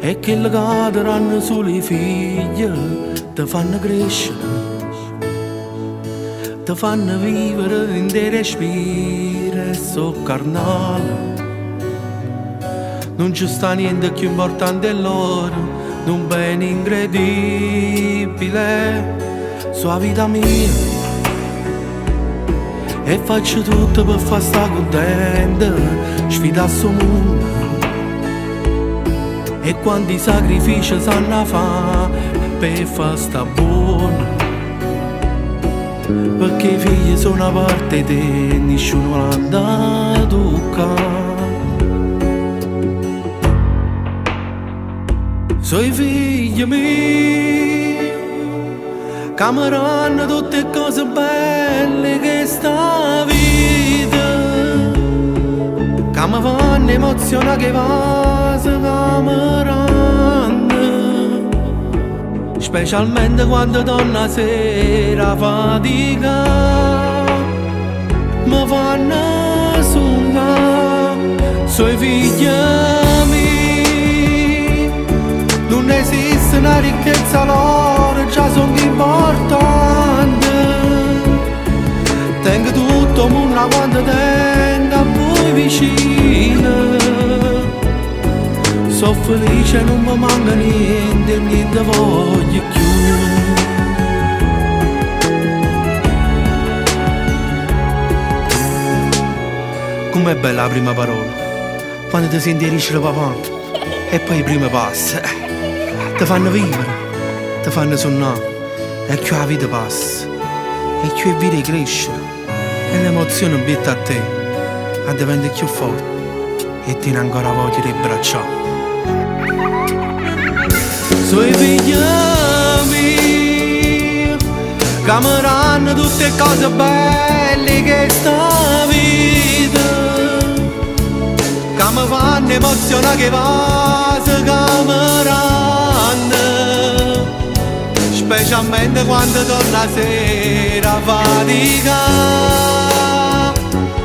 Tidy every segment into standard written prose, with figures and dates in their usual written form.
E che le cadranno sulle figlie ti fanno crescere, ti fanno vivere in dei respiri so carnale. Non ci sta niente più importante loro, un bene incredibile sua vita mia. E faccio tutto per far sta contenta, sfidare sto mondo. E quanti sacrifici sanno fa per far sta buona. Perché i figli sono a parte te, nessuno l'ha da toccare. So i figli miei, che ameranno tutte cose belle che sta vita, che mi fanno emozionare che va se ameranno, specialmente quando donna sera fatica, mi fanno suonare. So i figli miei, non esiste una ricchezza loro, già sono importante. Tengo tutto mondo quando tengo a voi vicino. So felice, non mi manca niente, niente voglio più. Com'è bella la prima parola, quando ti senti riuscire papà, e poi i primi passi ti fanno vivere, ti fanno sonnare, e più la vita passa, e più è vita crescere, e l'emozione bietta a te, a diventa più forte, e tiene ancora voglia di abbracciare. So i figli miei, che ameranno tutte cose belle che sta vita, che mi fanno emozionare che va se cameranno, specialmente quando torna la sera fatica,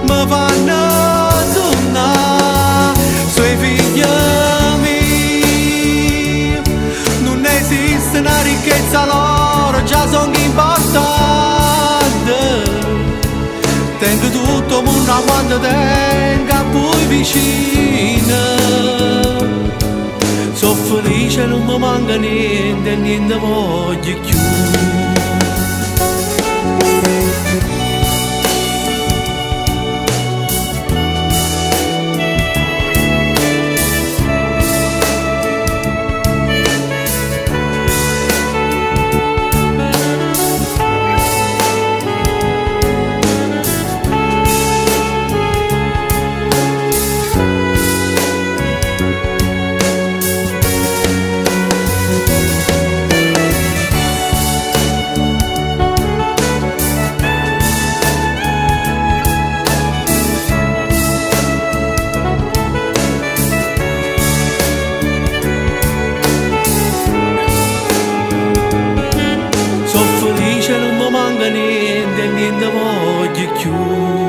mi fanno tornare. So i figli miei, non esiste una ricchezza loro, già sono importante. Tengo tutto mondo quando tengo a voi vicino. So felice, non mi manca niente, niente voglio più. Non mi manca niente, niente voglio più.